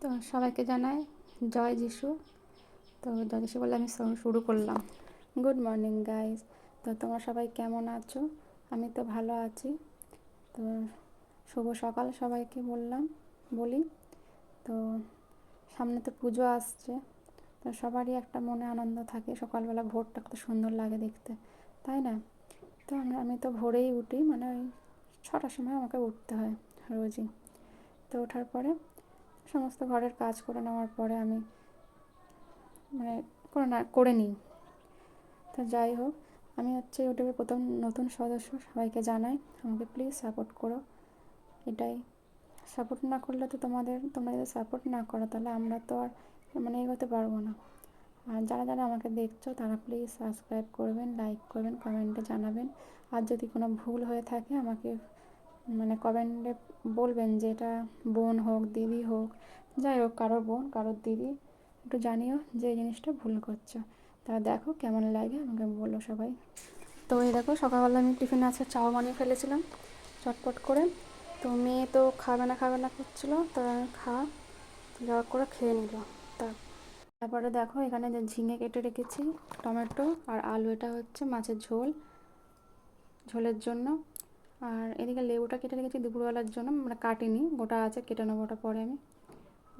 তো সবাইকে জানাই জয় যিশু। তো জয় যিশু বলে আমি শুরু করলাম। Good morning guys. তো তোমরা সবাই কেমন আছো? আমি তো ভালো আছি। তো শুভ সকাল সবাইকে বলি। তো সামনে তো পুজো আসছে, তো সবারই একটা মনে আনন্দ থাকে। সকালবেলা ভোরটা কত সুন্দর লাগে দেখতে, তাই না? তো আমি তো ভোরেই উঠি, মানে ওই 6টার সময় আমাকে উঠতে হয় রোজই। তো ওঠার পরে সমস্ত ঘরের কাজ করে নেওয়ার পরে আমি মানে করে নিই। তো যাই হোক, আমি হচ্ছে ইউটিউবের প্রথম নতুন সদস্য। সবাইকে জানাই আমাকে প্লিজ সাপোর্ট করো, এটাই। সাপোর্ট না করলে তো তোমরা যদি সাপোর্ট না করো তাহলে আমরা তো আর এগোতে পারবো না। আর যারা যারা আমাকে দেখছো তারা প্লিজ সাবস্ক্রাইব করবেন, লাইক করবেন, কমেন্টে জানাবেন। আর যদি কোনো ভুল হয়ে থাকে আমাকে কমেন্টে বলবেন, যে এটা বোন হোক, দিদি হোক, যাই হোক, কারোর বোন কারোর দিদি, একটু জানিও যে এই জিনিসটা ভুল করছো। তা দেখো কেমন লাগে আমাকে বলো সবাই। তো এই দেখো, সকালবেলা আমি টিফিনে আছে চাও বানিয়ে ফেলেছিলাম চটপট করে। তো মেয়ে তো খাবে না করছিলো, তো আমি যা করে খেয়ে নিল। তারপরে দেখো এখানে যে ঝিঙে কেটে রেখেছি, টমেটো আর আলু, এটা হচ্ছে মাছের ঝোলের জন্য। আর এদিকে লেবুটা কেটে রেখেছি দুপুরবেলার জন্য, কাটিনি, গোটা আছে, কেটে নেবো ওটা পরে আমি।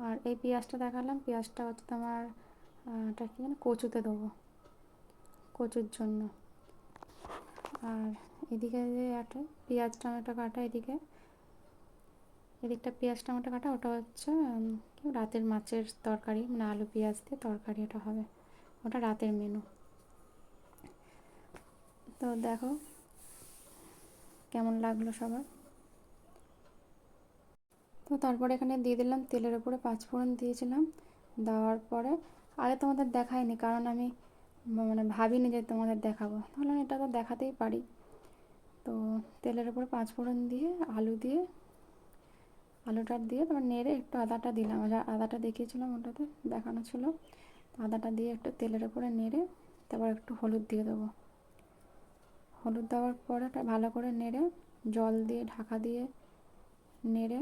আর এই পেঁয়াজটা দেখালাম, পেঁয়াজটা হচ্ছে তোমার এটা কি জানো, কচুতে দেবো, কচুর জন্য। আর এদিকে যে একটা পেঁয়াজ টমেটো কাটা, এদিকটা পেঁয়াজ টমেটো কাটা, ওটা হচ্ছে রাতের মাছের তরকারি, আলু পেঁয়াজ দিয়ে তরকারি ওটা হবে, ওটা রাতের মেনু। তো দেখো কেমন লাগলো সবার। তো তারপরে এখানে দিয়ে দিলাম তেলের উপরে পাঁচফোড়ন দিয়েছিলাম। দেওয়ার পরে আগে তোমাদের দেখাইনি, কারণ আমি ভাবিনি যে তোমাদের দেখাবো, তাহলে এটা তো দেখাতেই পারি। তো তেলের উপরে পাঁচফোড়ন দিয়ে আলুটা দিয়ে তারপর নেড়ে একটু আদাটা দিলাম, আদাটা দেখিয়েছিলাম ওটাতে দেখানো ছিল। আদাটা দিয়ে একটু তেলের উপরে নেড়ে তারপর একটু হলুদ দিয়ে দেবো। হলুদ দেওয়ার পরে ওটা ভালো করে নেড়ে জল দিয়ে ঢাকা দিয়ে নেড়ে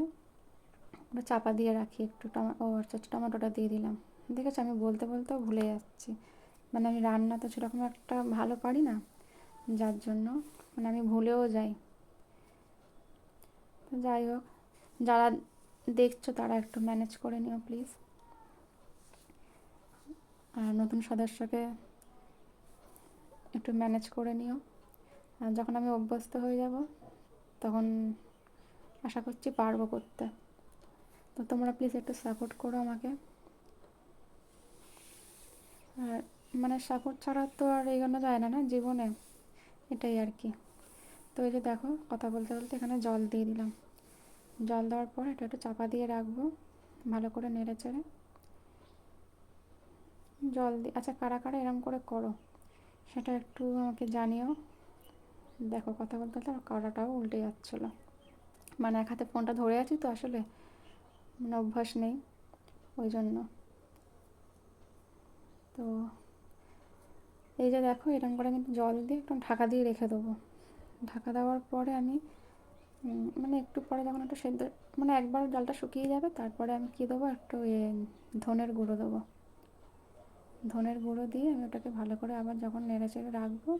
ওটা চাপা দিয়ে রাখি একটু। আচ্ছা, টমেটোটা দিয়ে দিলাম। দেখেছো, আমি বলতে বলতেও ভুলে যাচ্ছি। আমি রান্না তো সেরকম একটা ভালো পারি না, যার জন্য আমি ভুলেও যাই। তো যাই হোক, যারা দেখছো তারা একটু ম্যানেজ করে নিও প্লিজ। আর নতুন সদস্যকে একটু ম্যানেজ করে নিও। আর যখন আমি অভ্যস্ত হয়ে যাব তখন আশা করছি পারবো করতে। তো তোমরা প্লিজ একটু সাপোর্ট করো আমাকে। আর সাপোর্ট ছাড়া তো আর এগোনো যায় না জীবনে, এটাই আর কি। তো এই যে দেখো, কথা বলতে বলতে এখানে জল দিয়ে দিলাম। জল দেওয়ার পর এটা একটু চাপা দিয়ে রাখবো, ভালো করে নেড়ে চেড়ে জল দিয়ে। আচ্ছা, কারা কারা এরম করে করো সেটা একটু আমাকে জানিও। দেখো, কথা বলতে বলতে আমার কড়াটাও উল্টে যাচ্ছিলো, এক হাতে ফোনটা ধরে আছি তো, আসলে অভ্যাস নেই, ওই জন্য। তো এই যে দেখো, এরকম করে কিন্তু জল দিয়ে একটু ঢাকা দিয়ে রেখে দেবো। ঢাকা দেওয়ার পরে আমি একটু পরে যখন একটু সেদ্ধ, একবার জলটা শুকিয়ে যাবে, তারপরে আমি কী দেবো, একটু ধনের গুঁড়ো দেবো। ধনের গুঁড়ো দিয়ে আমি ওটাকে ভালো করে আবার যখন নেড়ে চেড়ে রাখবো।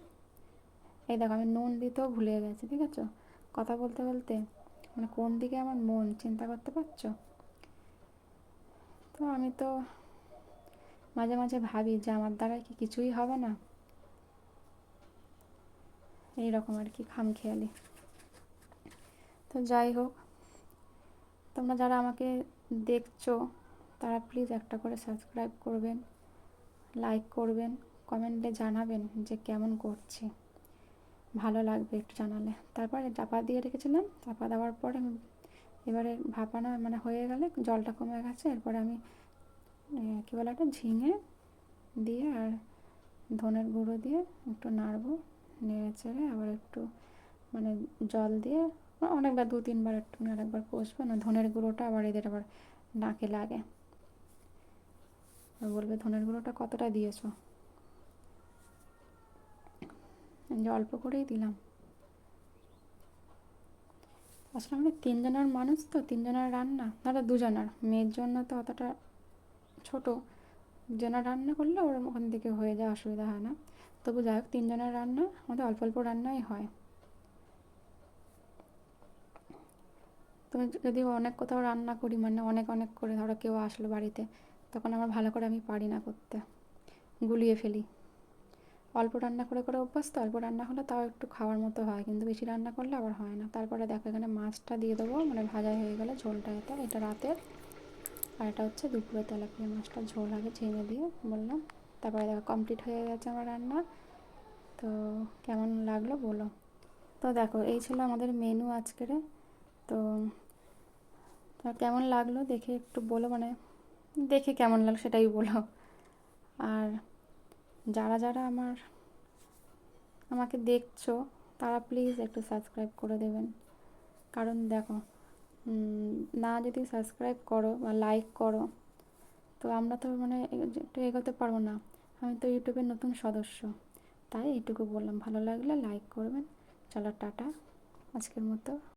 এই দেখো, আমি নুন দিতেও ভুলে গেছি, ঠিক আছে? কথা বলতে বলতে কোন দিকে আমার মন, চিন্তা করতে পারছো? তো আমি তো মাঝে মাঝে ভাবি যে আমার দ্বারা কি কিছুই হবে না, এইরকম আর কি, খামখেয়ালি। তো যাই হোক, তোমরা যারা আমাকে দেখছো তারা প্লিজ একটা করে সাবস্ক্রাইব করবেন, লাইক করবেন, কমেন্টে জানাবেন যে কেমন করছি, ভালো লাগবে একটু জানালে। তারপরে চাপা দিয়ে রেখেছিলাম, চাপা দেওয়ার পরে আমি এবারে ভাপানো হয়ে গেলে, জলটা কমে গেছে, এরপরে আমি কী বলে একটা ঝিঙে দিয়ে আর ধনের গুঁড়ো দিয়ে একটু নাড়বো, নেড়ে চেড়ে আবার একটু মানে জল দিয়ে অনেকবার, 2-3 বার একটু আরেকবার কষবো না। ধনের গুঁড়োটা আবার এদের আবার নাকে লাগে, আর বলবে ধনের গুঁড়োটা কতটা দিয়েছো, যে অল্প করেই দিলাম। আসলে আমাদের তিনজনের মানুষ তো, তিনজনের রান্না, ধরো দুজনের, মেয়ের জন্য তো অতটা ছোট, জনের রান্না করলে ওর ওখান থেকে হয়ে যায়, অসুবিধা হয় না। তবু যাই হোক, তিনজনের রান্না আমাদের অল্প অল্প রান্নাই হয়। তুমি যদি অনেক কোথাও রান্না করি, মানে অনেক অনেক করে, ধরো কেউ আসলো বাড়িতে, তখন আমার ভালো করে আমি পারি না করতে, গুলিয়ে ফেলি। অল্প রান্না করে করে অভ্যাস তো, অল্প রান্না হলে তাও একটু খাওয়ার মতো হয়, কিন্তু বেশি রান্না করলে আবার হয় না। তারপরে দেখো এখানে মাছটা দিয়ে দেবো, মানে ভাজা হয়ে গেলে ঝোলটা, এটা রাতের, আর এটা হচ্ছে দুপুরে তেলাপিয়া মাছটা ঝোল আগে ঝিঙে দিয়ে বললাম। তারপরে দেখো কমপ্লিট হয়ে গেছে আমার রান্না। তো কেমন লাগলো বলো। তো দেখো এই ছিল আমাদের মেনু আজকের। তো কেমন লাগলো দেখে একটু বলো, মানে দেখে কেমন লাগলো সেটাই বলো। আর যারা যারা আমাকে দেখছো, তারা প্লিজ একটু সাবস্ক্রাইব করে দেবেন। কারণ দেখো, না যদি সাবস্ক্রাইব করো বা লাইক করো, তো আমরা তো মানে একটু এগোতে পারবো না। আমি তো ইউটিউবের নতুন সদস্য, তাই এইটুকু বললাম। ভালো লাগলে লাইক করবেন। চলো টাটা আজকের মতো।